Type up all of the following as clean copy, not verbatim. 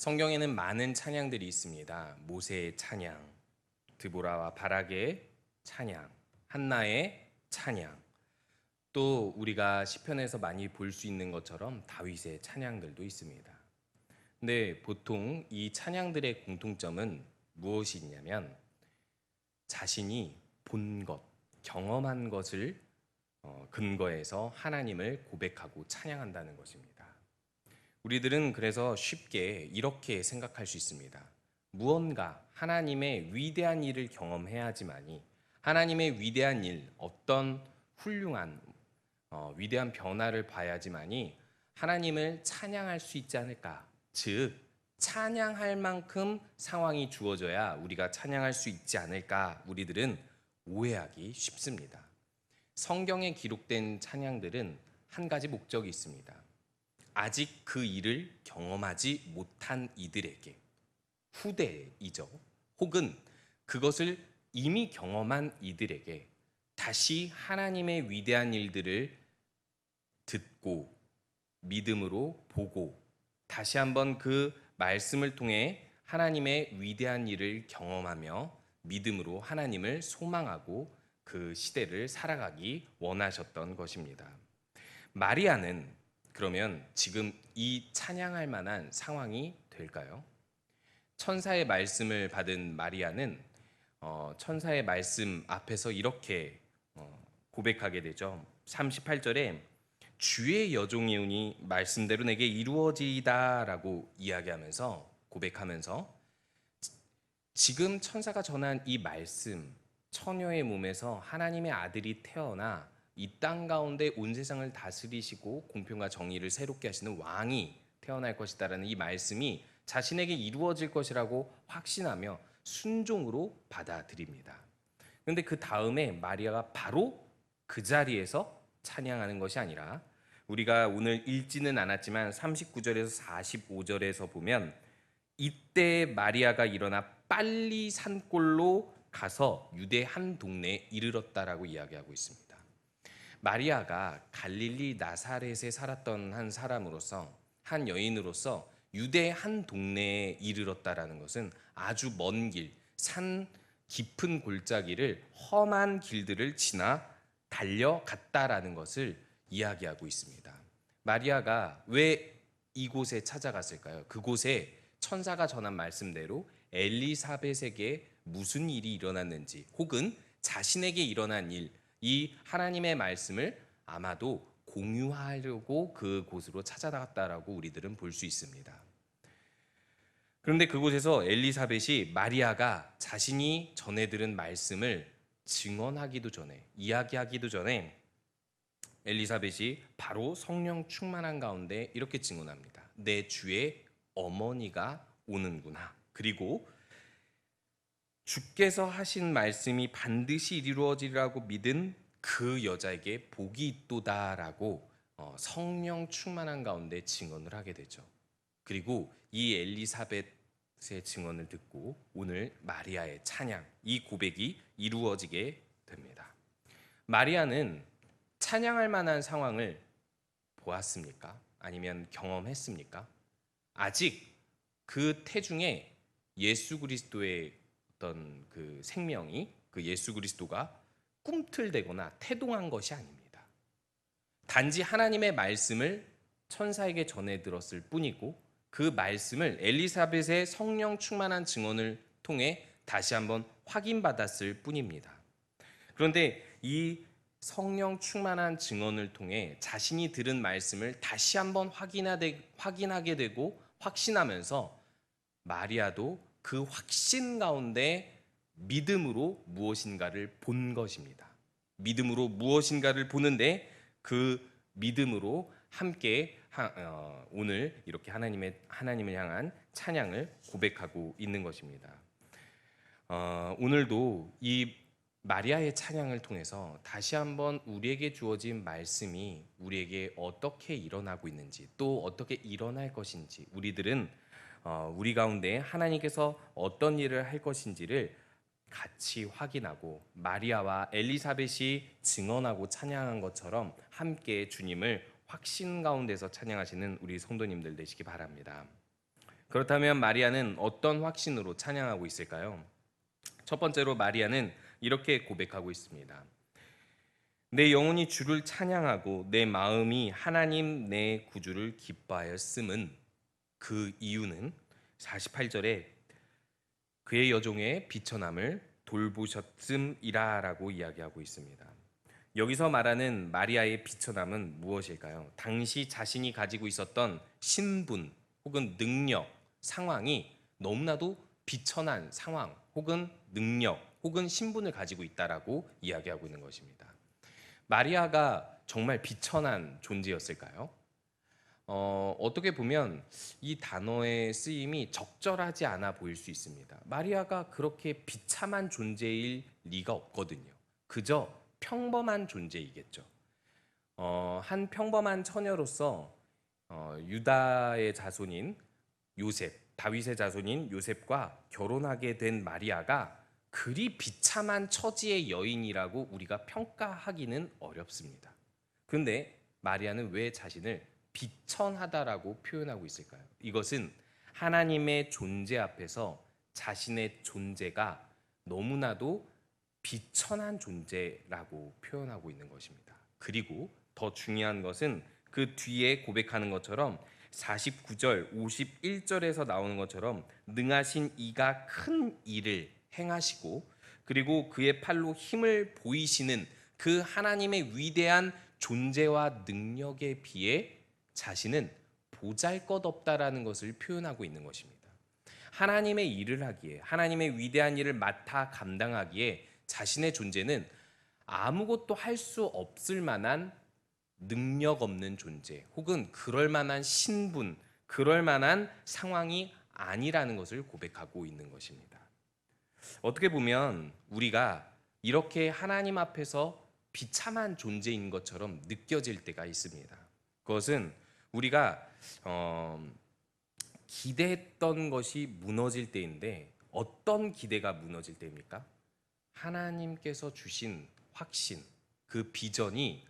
성경에는 많은 찬양들이 있습니다. 모세의 찬양, 드보라와 바락의 찬양, 한나의 찬양, 또 우리가 시편에서 많이 볼 수 있는 것처럼 다윗의 찬양들도 있습니다. 근데 보통 이 찬양들의 공통점은 무엇이 있냐면 자신이 본 것, 경험한 것을 근거해서 하나님을 고백하고 찬양한다는 것입니다. 우리들은 그래서 쉽게 이렇게 생각할 수 있습니다. 무언가 하나님의 위대한 일을 경험해야지만이 하나님의 위대한 일, 어떤 훌륭한 위대한 변화를 봐야지만이 하나님을 찬양할 수 있지 않을까. 즉 찬양할 만큼 상황이 주어져야 우리가 찬양할 수 있지 않을까. 우리들은 오해하기 쉽습니다. 성경에 기록된 찬양들은 한 가지 목적이 있습니다. 아직 그 일을 경험하지 못한 이들에게, 후대이죠. 혹은 그것을 이미 경험한 이들에게 다시 하나님의 위대한 일들을 듣고 믿음으로 보고 다시 한번 그 말씀을 통해 하나님의 위대한 일을 경험하며 믿음으로 하나님을 소망하고 그 시대를 살아가기 원하셨던 것입니다. 마리아는 그러면 지금 이 찬양할 만한 상황이 될까요? 천사의 말씀을 받은 마리아는 천사의 말씀 앞에서 이렇게 고백하게 되죠. 38절에 주의 여종이오니 말씀대로 내게 이루어지이다라고 이야기하면서 고백하면서 지금 천사가 전한 이 말씀, 처녀의 몸에서 하나님의 아들이 태어나 이 땅 가운데 온 세상을 다스리시고 공평과 정의를 새롭게 하시는 왕이 태어날 것이다라는 이 말씀이 자신에게 이루어질 것이라고 확신하며 순종으로 받아들입니다. 그런데 그 다음에 마리아가 바로 그 자리에서 찬양하는 것이 아니라 우리가 오늘 읽지는 않았지만 39절에서 45절에서 보면 이때 마리아가 일어나 빨리 산골로 가서 유대 한 동네에 이르렀다라고 이야기하고 있습니다. 마리아가 갈릴리 나사렛에 살았던 한 사람으로서, 한 여인으로서 유대 한 동네에 이르렀다라는 것은 아주 먼 길, 산 깊은 골짜기를 험한 길들을 지나 달려갔다라는 것을 이야기하고 있습니다. 마리아가 왜 이곳에 찾아갔을까요? 그곳에 천사가 전한 말씀대로 엘리사벳에게 무슨 일이 일어났는지, 혹은 자신에게 일어난 일, 이 하나님의 말씀을 아마도 공유하려고 그곳으로 찾아갔다라고 우리들은 볼 수 있습니다. 그런데 그곳에서 엘리사벳이 마리아가 자신이 전해 들은 말씀을 증언하기도 전에, 이야기하기도 전에 엘리사벳이 바로 성령 충만한 가운데 이렇게 증언합니다. 내 주의 어머니가 오는구나. 그리고 주께서 하신 말씀이 반드시 이루어지리라고 믿은 그 여자에게 복이 있도다라고 성령 충만한 가운데 증언을 하게 되죠. 그리고 이 엘리사벳의 증언을 듣고 오늘 마리아의 찬양, 이 고백이 이루어지게 됩니다. 마리아는 찬양할 만한 상황을 보았습니까? 아니면 경험했습니까? 아직 그 태중에 예수 그리스도의 어떤 그 생명이, 그 예수 그리스도가 꿈틀대거나 태동한 것이 아닙니다. 단지 하나님의 말씀을 천사에게 전해 들었을 뿐이고 그 말씀을 엘리사벳의 성령 충만한 증언을 통해 다시 한번 확인받았을 뿐입니다. 그런데 이 성령 충만한 증언을 통해 자신이 들은 말씀을 다시 한번 확인하게 되고 확신하면서 마리아도 그 확신 가운데 믿음으로 무엇인가를 본 것입니다. 믿음으로 무엇인가를 보는데 그 믿음으로 함께 오늘 이렇게 하나님을 향한 찬양을 고백하고 있는 것입니다. 오늘도 이 마리아의 찬양을 통해서 다시 한번 우리에게 주어진 말씀이 우리에게 어떻게 일어나고 있는지, 또 어떻게 일어날 것인지, 우리들은 우리 가운데 하나님께서 어떤 일을 할 것인지를 같이 확인하고 마리아와 엘리사벳이 증언하고 찬양한 것처럼 함께 주님을 확신 가운데서 찬양하시는 우리 성도님들 되시기 바랍니다. 그렇다면 마리아는 어떤 확신으로 찬양하고 있을까요? 첫 번째로 마리아는 이렇게 고백하고 있습니다. 내 영혼이 주를 찬양하고 내 마음이 하나님 내 구주를 기뻐하였음은, 그 이유는 48절에 그의 여종의 비천함을 돌보셨음이라라고 이야기하고 있습니다. 여기서 말하는 마리아의 비천함은 무엇일까요? 당시 자신이 가지고 있었던 신분 혹은 능력, 상황이 너무나도 비천한 상황 혹은 능력 혹은 신분을 가지고 있다라고 이야기하고 있는 것입니다. 마리아가 정말 비천한 존재였을까요? 어떻게 보면 이 단어의 쓰임이 적절하지 않아 보일 수 있습니다. 마리아가 그렇게 비참한 존재일 리가 없거든요. 그저 평범한 존재이겠죠. 한 평범한 처녀로서 유다의 자손인 요셉, 다윗의 자손인 요셉과 결혼하게 된 마리아가 그리 비참한 처지의 여인이라고 우리가 평가하기는 어렵습니다. 그런데 마리아는 왜 자신을 비천하다라고 표현하고 있을까요? 이것은 하나님의 존재 앞에서 자신의 존재가 너무나도 비천한 존재라고 표현하고 있는 것입니다. 그리고 더 중요한 것은 그 뒤에 고백하는 것처럼 49절, 51절에서 나오는 것처럼 능하신 이가 큰 일을 행하시고 그리고 그의 팔로 힘을 보이시는 그 하나님의 위대한 존재와 능력에 비해 자신은 보잘것없다라는 것을 표현하고 있는 것입니다. 하나님의 일을 하기에, 하나님의 위대한 일을 맡아 감당하기에 자신의 존재는 아무것도 할 수 없을 만한 능력 없는 존재 혹은 그럴 만한 신분, 그럴 만한 상황이 아니라는 것을 고백하고 있는 것입니다. 어떻게 보면 우리가 이렇게 하나님 앞에서 비참한 존재인 것처럼 느껴질 때가 있습니다. 그것은 우리가 기대했던 것이 무너질 때인데, 어떤 기대가 무너질 때입니까? 하나님께서 주신 확신, 그 비전이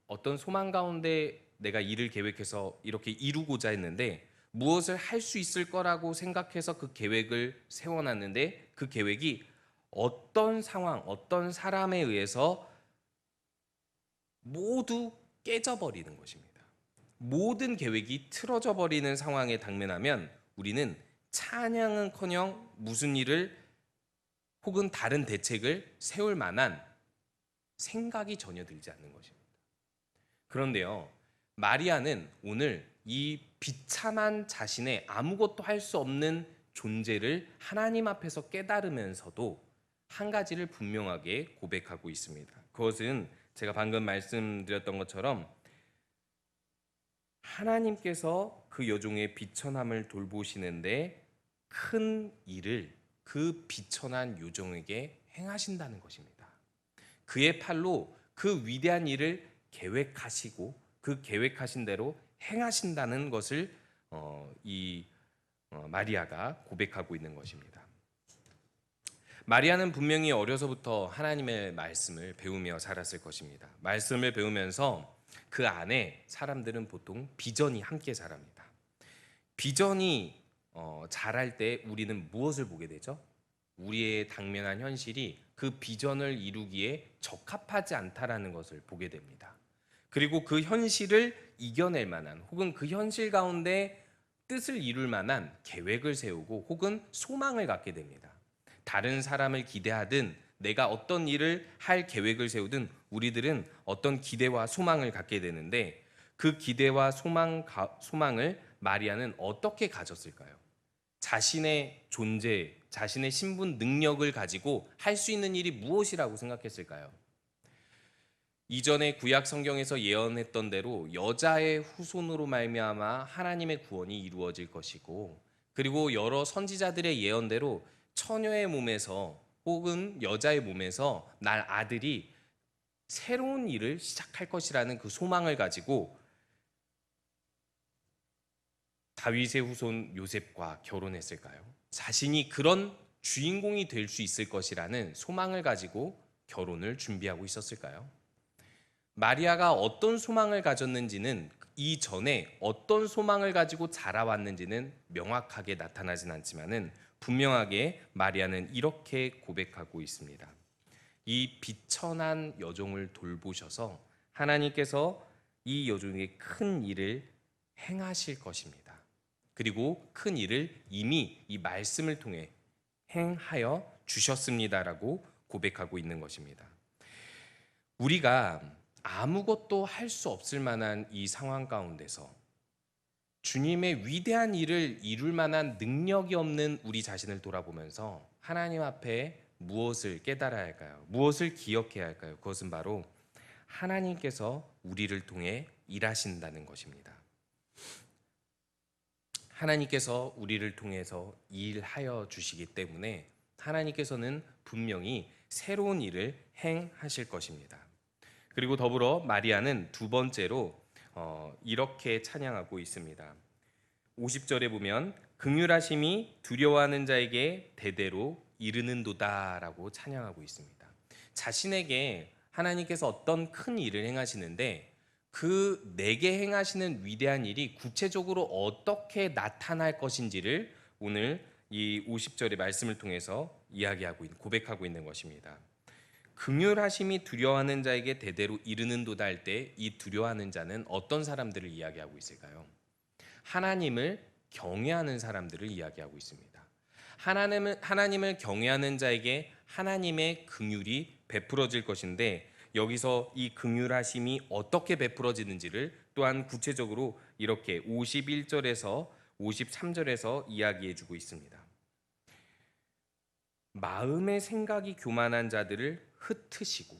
어떤 소망 가운데 내가 일을 계획해서 이렇게 이루고자 했는데 무엇을 할 수 있을 거라고 생각해서 그 계획을 세워놨는데 그 계획이 어떤 상황, 어떤 사람에 의해서 모두 깨져버리는 것입니다. 모든 계획이 틀어져 버리는 상황에 당면하면 우리는 찬양은커녕 무슨 일을 혹은 다른 대책을 세울 만한 생각이 전혀 들지 않는 것입니다. 그런데요, 마리아는 오늘 이 비참한 자신의 아무것도 할 수 없는 존재를 하나님 앞에서 깨달으면서도 한 가지를 분명하게 고백하고 있습니다. 그것은 제가 방금 말씀드렸던 것처럼 하나님께서 그 여종의 비천함을 돌보시는데 큰 일을 그 비천한 여종에게 행하신다는 것입니다. 그의 팔로 그 위대한 일을 계획하시고 그 계획하신 대로 행하신다는 것을 마리아가 고백하고 있는 것입니다. 마리아는 분명히 어려서부터 하나님의 말씀을 배우며 자랐을 것입니다. 말씀을 배우면서 그 안에 사람들은 보통 비전이 함께 자랍니다. 비전이 자랄 때 우리는 무엇을 보게 되죠? 우리의 당면한 현실이 그 비전을 이루기에 적합하지 않다라는 것을 보게 됩니다. 그리고 그 현실을 이겨낼 만한 혹은 그 현실 가운데 뜻을 이룰 만한 계획을 세우고 혹은 소망을 갖게 됩니다. 다른 사람을 기대하든 내가 어떤 일을 할 계획을 세우든 우리들은 어떤 기대와 소망을 갖게 되는데 그 기대와 소망을 마리아는 어떻게 가졌을까요? 자신의 존재, 자신의 신분, 능력을 가지고 할 수 있는 일이 무엇이라고 생각했을까요? 이전에 구약 성경에서 예언했던 대로 여자의 후손으로 말미암아 하나님의 구원이 이루어질 것이고, 그리고 여러 선지자들의 예언대로 처녀의 몸에서 혹은 여자의 몸에서 날 아들이 새로운 일을 시작할 것이라는 그 소망을 가지고 다윗의 후손 요셉과 결혼했을까요? 자신이 그런 주인공이 될 수 있을 것이라는 소망을 가지고 결혼을 준비하고 있었을까요? 마리아가 어떤 소망을 가졌는지는 이전에 어떤 소망을 가지고 자라왔는지는 명확하게 나타나진 않지만은 분명하게 마리아는 이렇게 고백하고 있습니다. 이 비천한 여종을 돌보셔서 하나님께서 이 여종의 큰 일을 행하실 것입니다. 그리고 큰 일을 이미 이 말씀을 통해 행하여 주셨습니다라고 고백하고 있는 것입니다. 우리가 아무것도 할 수 없을 만한 이 상황 가운데서 주님의 위대한 일을 이룰 만한 능력이 없는 우리 자신을 돌아보면서 하나님 앞에 무엇을 깨달아야 할까요? 무엇을 기억해야 할까요? 그것은 바로 하나님께서 우리를 통해 일하신다는 것입니다. 하나님께서 우리를 통해서 일하여 주시기 때문에 하나님께서는 분명히 새로운 일을 행하실 것입니다. 그리고 더불어 마리아는 두 번째로 이렇게 찬양하고 있습니다. 50절에 보면 긍휼하심이 두려워하는 자에게 대대로 이르는도다라고 찬양하고 있습니다. 자신에게 하나님께서 어떤 큰 일을 행하시는데 그 내게 행하시는 위대한 일이 구체적으로 어떻게 나타날 것인지를 오늘 이 50절의 말씀을 통해서 고백하고 있는 것입니다. 긍휼하심이 두려워하는 자에게 대대로 이르는도다 할 때 이 두려워하는 자는 어떤 사람들을 이야기하고 있을까요? 하나님을 경외하는 사람들을 이야기하고 있습니다. 하나님을 경외하는 자에게 하나님의 긍휼이 베풀어질 것인데 여기서 이 긍휼하심이 어떻게 베풀어지는지를 또한 구체적으로 이렇게 51절에서 53절에서 이야기해 주고 있습니다. 마음의 생각이 교만한 자들을 흩으시고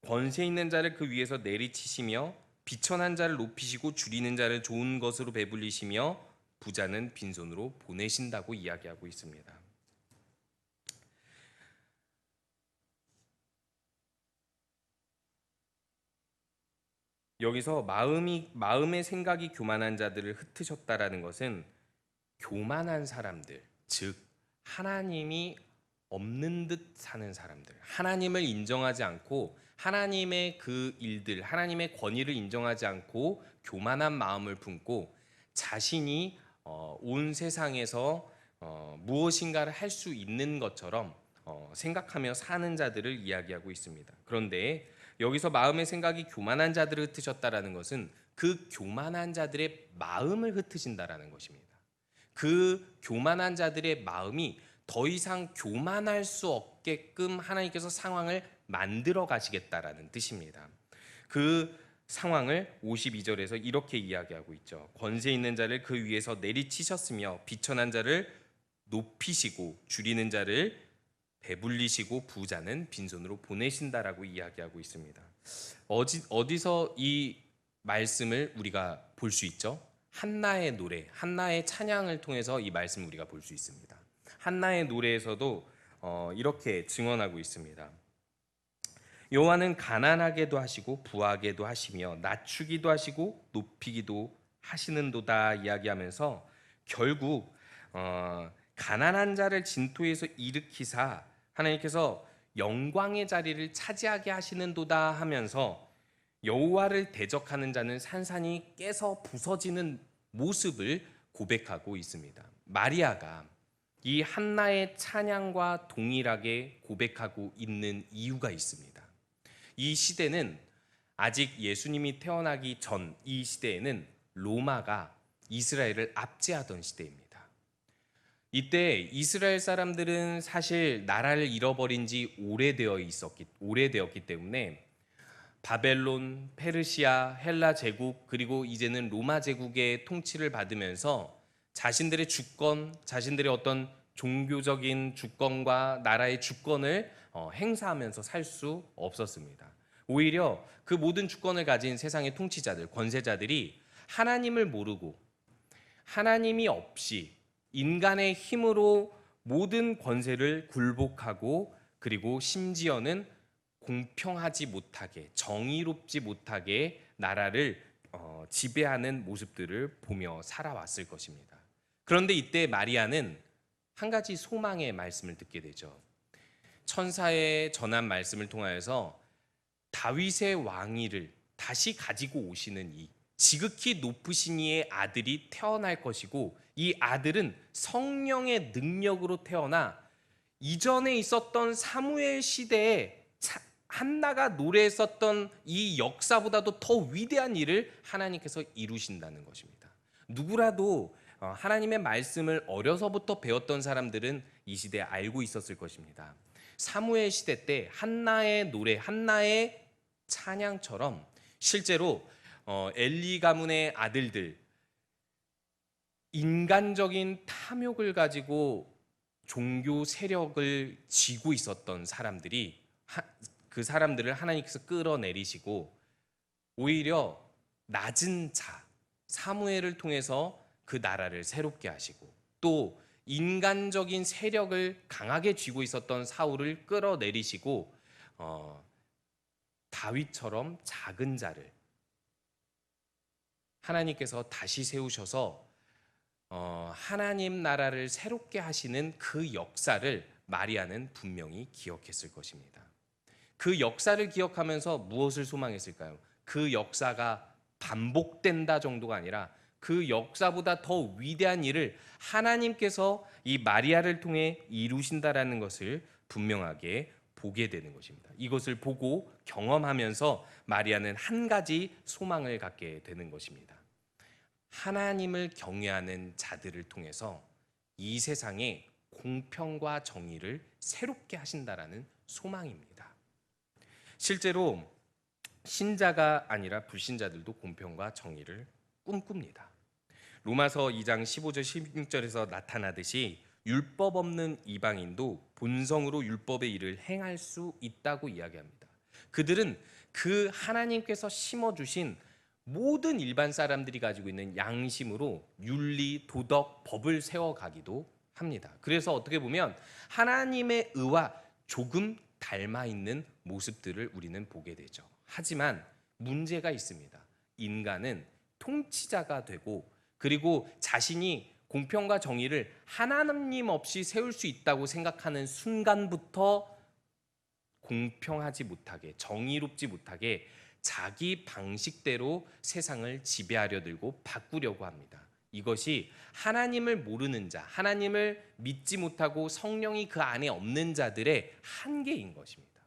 권세 있는 자를 그 위에서 내리치시며 비천한 자를 높이시고 줄이는 자를 좋은 것으로 배불리시며 부자는 빈손으로 보내신다고 이야기하고 있습니다. 여기서 마음의 생각이 교만한 자들을 흩으셨다라는 것은 교만한 사람들, 즉 하나님이 없는 듯 사는 사람들, 하나님을 인정하지 않고 하나님의 그 일들, 하나님의 권위를 인정하지 않고 교만한 마음을 품고 자신이 온 세상에서 무엇인가를 할 수 있는 것처럼 생각하며 사는 자들을 이야기하고 있습니다. 그런데 여기서 마음의 생각이 교만한 자들을 흩으셨다라는 것은 그 교만한 자들의 마음을 흩으신다라는 것입니다. 그 교만한 자들의 마음이 더 이상 교만할 수 없게끔 하나님께서 상황을 만들어 가시겠다라는 뜻입니다. 그 상황을 52절에서 이렇게 이야기하고 있죠. 권세 있는 자를 그 위에서 내리치셨으며 비천한 자를 높이시고 줄이는 자를 배불리시고 부자는 빈손으로 보내신다라고 이야기하고 있습니다. 어디서 이 말씀을 우리가 볼 수 있죠? 한나의 노래, 한나의 찬양을 통해서 이 말씀을 우리가 볼 수 있습니다. 한나의 노래에서도 이렇게 증언하고 있습니다. 여호와는 가난하게도 하시고 부하게도 하시며 낮추기도 하시고 높이기도 하시는도다 이야기하면서 결국 가난한 자를 진토에서 일으키사 하나님께서 영광의 자리를 차지하게 하시는도다 하면서 여호와를 대적하는 자는 산산이 깨서 부서지는 모습을 고백하고 있습니다. 마리아가 이 한나의 찬양과 동일하게 고백하고 있는 이유가 있습니다. 이 시대는 아직 예수님이 태어나기 전 이 시대에는 로마가 이스라엘을 압제하던 시대입니다. 이때 이스라엘 사람들은 사실 나라를 잃어버린 지 오래되었기 때문에 바벨론, 페르시아, 헬라 제국 그리고 이제는 로마 제국의 통치를 받으면서 자신들의 주권, 자신들의 어떤 종교적인 주권과 나라의 주권을 행사하면서 살 수 없었습니다. 오히려 그 모든 주권을 가진 세상의 통치자들, 권세자들이 하나님을 모르고 하나님이 없이 인간의 힘으로 모든 권세를 굴복하고 그리고 심지어는 공평하지 못하게 정의롭지 못하게 나라를 지배하는 모습들을 보며 살아왔을 것입니다. 그런데 이때 마리아는 한 가지 소망의 말씀을 듣게 되죠. 천사의 전한 말씀을 통하여서 다윗의 왕위를 다시 가지고 오시는 이 지극히 높으신 이의 아들이 태어날 것이고 이 아들은 성령의 능력으로 태어나 이전에 있었던 사무엘 시대에 한나가 노래했었던 이 역사보다도 더 위대한 일을 하나님께서 이루신다는 것입니다. 누구라도 하나님의 말씀을 어려서부터 배웠던 사람들은 이 시대에 알고 있었을 것입니다. 사무엘 시대 때 한나의 노래, 한나의 찬양처럼 실제로 엘리 가문의 아들들, 인간적인 탐욕을 가지고 종교 세력을 쥐고 있었던 사람들이 그 사람들을 하나님께서 끌어내리시고 오히려 낮은 자 사무엘을 통해서 그 나라를 새롭게 하시고 또 인간적인 세력을 강하게 쥐고 있었던 사울을 끌어내리시고 다윗처럼 작은 자를 하나님께서 다시 세우셔서 하나님 나라를 새롭게 하시는 그 역사를 마리아는 분명히 기억했을 것입니다. 그 역사를 기억하면서 무엇을 소망했을까요? 그 역사가 반복된다 정도가 아니라 그 역사보다 더 위대한 일을 하나님께서 이 마리아를 통해 이루신다라는 것을 분명하게 보게 되는 것입니다. 이것을 보고 경험하면서 마리아는 한 가지 소망을 갖게 되는 것입니다. 하나님을 경외하는 자들을 통해서 이 세상에 공평과 정의를 새롭게 하신다라는 소망입니다. 실제로 신자가 아니라 불신자들도 공평과 정의를 꿈꿉니다. 로마서 2장 15절 16절에서 나타나듯이 율법 없는 이방인도 본성으로 율법의 일을 행할 수 있다고 이야기합니다. 그들은 그 하나님께서 심어주신 모든 일반 사람들이 가지고 있는 양심으로 윤리, 도덕, 법을 세워가기도 합니다. 그래서 어떻게 보면 하나님의 의와 조금 닮아 있는 모습들을 우리는 보게 되죠. 하지만 문제가 있습니다. 인간은 통치자가 되고 그리고 자신이 공평과 정의를 하나님 없이 세울 수 있다고 생각하는 순간부터 공평하지 못하게, 정의롭지 못하게 자기 방식대로 세상을 지배하려 들고 바꾸려고 합니다. 이것이 하나님을 모르는 자, 하나님을 믿지 못하고 성령이 그 안에 없는 자들의 한계인 것입니다.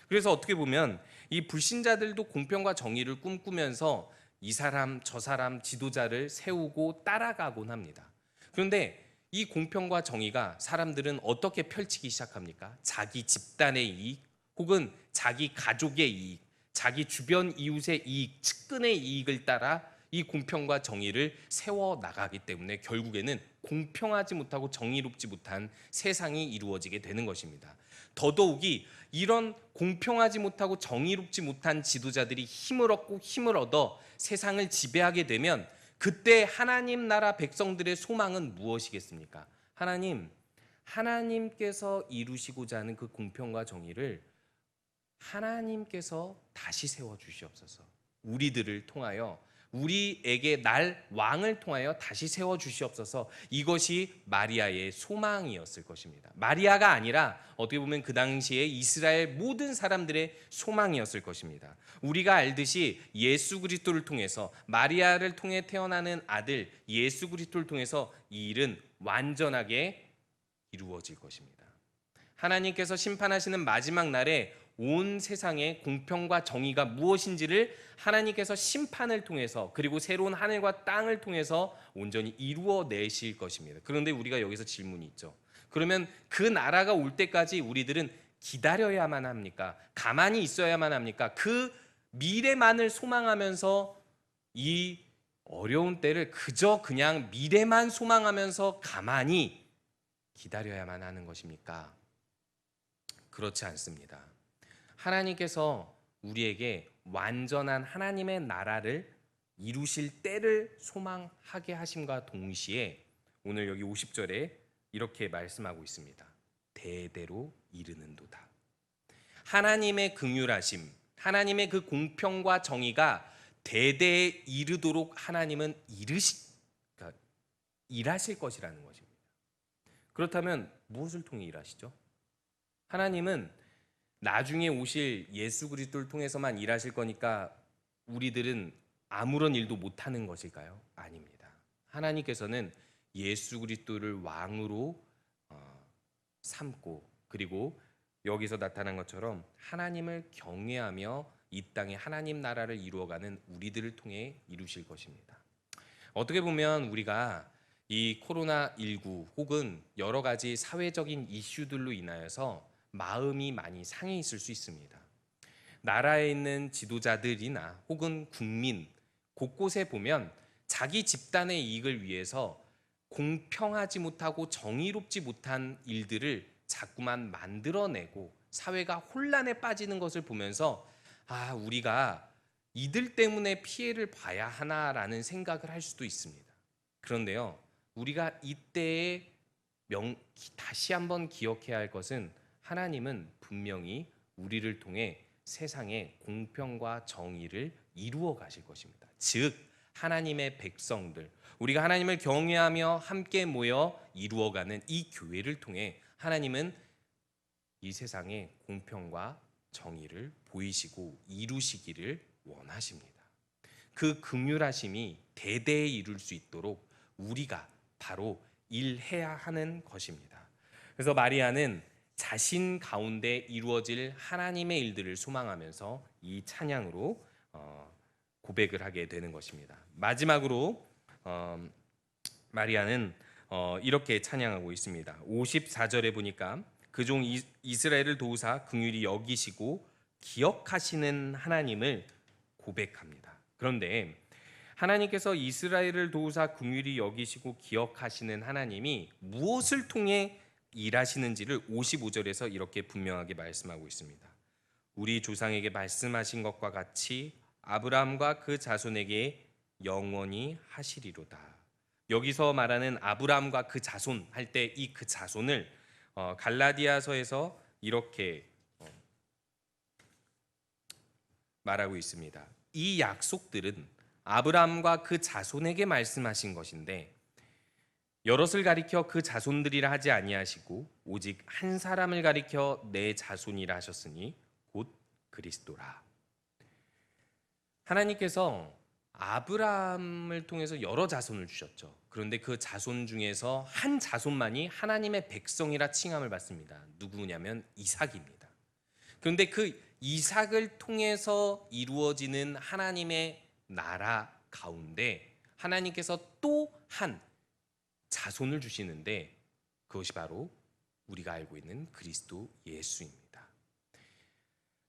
그래서 어떻게 보면 이 불신자들도 공평과 정의를 꿈꾸면서 이 사람 저 사람 지도자를 세우고 따라가곤 합니다. 그런데 이 공평과 정의가 사람들은 어떻게 펼치기 시작합니까? 자기 집단의 이익 혹은 자기 가족의 이익, 자기 주변 이웃의 이익, 측근의 이익을 따라 이 공평과 정의를 세워 나가기 때문에 결국에는 공평하지 못하고 정의롭지 못한 세상이 이루어지게 되는 것입니다. 더더욱이 이런 공평하지 못하고 정의롭지 못한 지도자들이 힘을 얻고 힘을 얻어 세상을 지배하게 되면 그때 하나님 나라 백성들의 소망은 무엇이겠습니까? 하나님께서 이루시고자 하는 그 공평과 정의를 하나님께서 다시 세워 주시옵소서. 우리들을 통하여 우리에게 날 왕을 통하여 다시 세워 주시옵소서. 이것이 마리아의 소망이었을 것입니다. 마리아가 아니라 어떻게 보면 그 당시에 이스라엘 모든 사람들의 소망이었을 것입니다. 우리가 알듯이 예수 그리스도를 통해서 마리아를 통해 태어나는 아들 예수 그리스도를 통해서 이 일은 완전하게 이루어질 것입니다. 하나님께서 심판하시는 마지막 날에 온 세상의 공평과 정의가 무엇인지를 하나님께서 심판을 통해서 그리고 새로운 하늘과 땅을 통해서 온전히 이루어내실 것입니다. 그런데 우리가 여기서 질문이 있죠. 그러면 그 나라가 올 때까지 우리들은 기다려야만 합니까? 가만히 있어야만 합니까? 그 미래만을 소망하면서 이 어려운 때를 그냥 미래만 소망하면서 가만히 기다려야만 하는 것입니까? 그렇지 않습니다. 하나님께서 우리에게 완전한 하나님의 나라를 이루실 때를 소망하게 하심과 동시에 오늘 여기 50절에 이렇게 말씀하고 있습니다. 대대로 이르는도다. 하나님의 긍휼하심, 하나님의 그 공평과 정의가 대대에 이르도록 하나님은 일하실 것이라는 것입니다. 그렇다면 무엇을 통해 일하시죠? 하나님은 나중에 오실 예수 그리스도를 통해서만 일하실 거니까 우리들은 아무런 일도 못하는 것일까요? 아닙니다. 하나님께서는 예수 그리스도를 왕으로 삼고, 그리고 여기서 나타난 것처럼 하나님을 경외하며 이 땅에 하나님 나라를 이루어가는 우리들을 통해 이루실 것입니다. 어떻게 보면 우리가 이 코로나19 혹은 여러 가지 사회적인 이슈들로 인하여서 마음이 많이 상해 있을 수 있습니다. 나라에 있는 지도자들이나 혹은 국민 곳곳에 보면 자기 집단의 이익을 위해서 공평하지 못하고 정의롭지 못한 일들을 자꾸만 만들어내고 사회가 혼란에 빠지는 것을 보면서 우리가 이들 때문에 피해를 봐야 하나라는 생각을 할 수도 있습니다. 그런데요, 우리가 이때에 다시 한번 기억해야 할 것은 하나님은 분명히 우리를 통해 세상에 공평과 정의를 이루어 가실 것입니다. 즉 하나님의 백성들, 우리가 하나님을 경외하며 함께 모여 이루어가는 이 교회를 통해 하나님은 이 세상에 공평과 정의를 보이시고 이루시기를 원하십니다. 그 긍휼하심이 대대에 이룰 수 있도록 우리가 바로 일해야 하는 것입니다. 그래서 마리아는 자신 가운데 이루어질 하나님의 일들을 소망하면서 이 찬양으로 고백을 하게 되는 것입니다. 마지막으로 마리아는 이렇게 찬양하고 있습니다. 54절에 보니까 그 종 이스라엘을 도우사 긍휼히 여기시고 기억하시는 하나님을 고백합니다. 그런데 하나님께서 이스라엘을 도우사 긍휼히 여기시고 기억하시는 하나님이 무엇을 통해 일하시는지를 55절에서 이렇게 분명하게 말씀하고 있습니다. 우리 조상에게 말씀하신 것과 같이 아브라함과 그 자손에게 영원히 하시리로다. 여기서 말하는 아브라함과 그 자손 할 때 이 그 자손을 갈라디아서에서 이렇게 말하고 있습니다. 이 약속들은 아브라함과 그 자손에게 말씀하신 것인데 여럿을 가리켜 그 자손들이라 하지 아니하시고 오직 한 사람을 가리켜 내 자손이라 하셨으니 곧 그리스도라. 하나님께서 아브라함을 통해서 여러 자손을 주셨죠. 그런데 그 자손 중에서 한 자손만이 하나님의 백성이라 칭함을 받습니다. 누구냐면 이삭입니다. 그런데 그 이삭을 통해서 이루어지는 하나님의 나라 가운데 하나님께서 또 한 자손을 주시는데 그것이 바로 우리가 알고 있는 그리스도 예수입니다.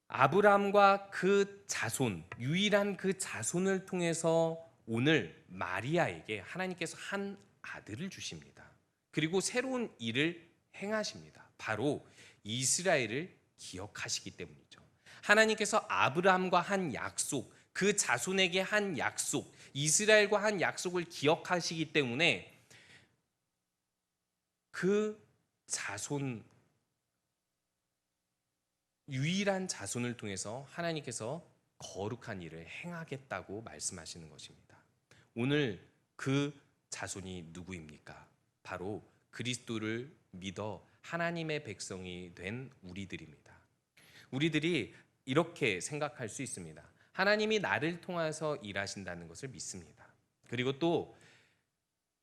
아브라함과 그 자손, 유일한 그 자손을 통해서 오늘 마리아에게 하나님께서 한 아들을 주십니다. 그리고 새로운 일을 행하십니다. 바로 이스라엘을 기억하시기 때문이죠. 하나님께서 아브라함과 한 약속, 그 자손에게 한 약속, 이스라엘과 한 약속을 기억하시기 때문에 그 자손, 유일한 자손을 통해서 하나님께서 거룩한 일을 행하겠다고 말씀하시는 것입니다. 오늘 그 자손이 누구입니까? 바로 그리스도를 믿어 하나님의 백성이 된 우리들입니다. 우리들이 이렇게 생각할 수 있습니다. 하나님이 나를 통해서 일하신다는 것을 믿습니다. 그리고 또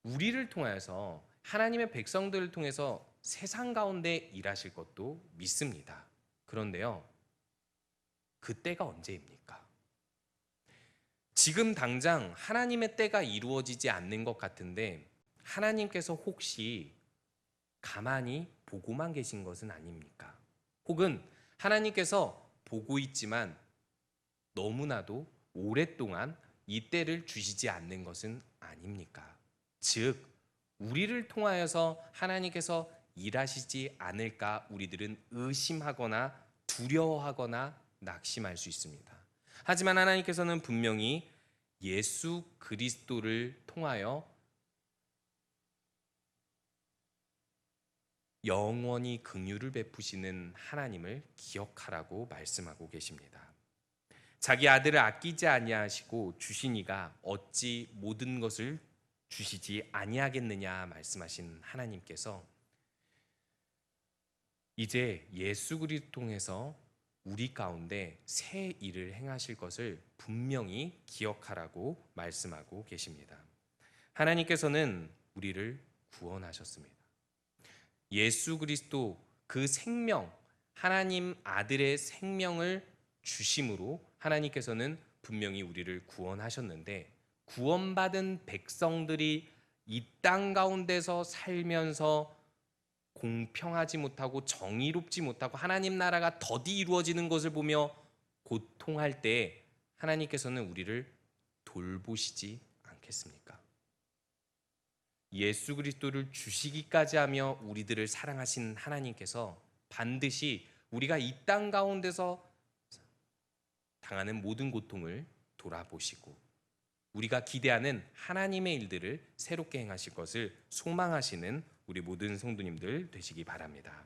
우리를 통해서 하나님의 백성들을 통해서 세상 가운데 일하실 것도 믿습니다. 그런데요, 그때가 언제입니까? 지금 당장 하나님의 때가 이루어지지 않는 것 같은데 하나님께서 혹시 가만히 보고만 계신 것은 아닙니까? 혹은 하나님께서 보고 있지만 너무나도 오랫동안 이 때를 주시지 않는 것은 아닙니까? 즉 우리를 통하여서 하나님께서 일하시지 않을까 우리들은 의심하거나 두려워하거나 낙심할 수 있습니다. 하지만 하나님께서는 분명히 예수 그리스도를 통하여 영원히 긍휼을 베푸시는 하나님을 기억하라고 말씀하고 계십니다. 자기 아들을 아끼지 아니하시고 주시니가 어찌 모든 것을 주시지 아니하겠느냐 말씀하신 하나님께서 이제 예수 그리스도 통해서 우리 가운데 새 일을 행하실 것을 분명히 기억하라고 말씀하고 계십니다. 하나님께서는 우리를 구원하셨습니다. 예수 그리스도 그 생명, 하나님 아들의 생명을 주심으로 하나님께서는 분명히 우리를 구원하셨는데, 구원받은 백성들이 이 땅 가운데서 살면서 공평하지 못하고 정의롭지 못하고 하나님 나라가 더디 이루어지는 것을 보며 고통할 때 하나님께서는 우리를 돌보시지 않겠습니까? 예수 그리스도를 주시기까지 하며 우리들을 사랑하신 하나님께서 반드시 우리가 이 땅 가운데서 당하는 모든 고통을 돌아보시고 우리가 기대하는 하나님의 일들을 새롭게 행하실 것을 소망하시는 우리 모든 성도님들 되시기 바랍니다.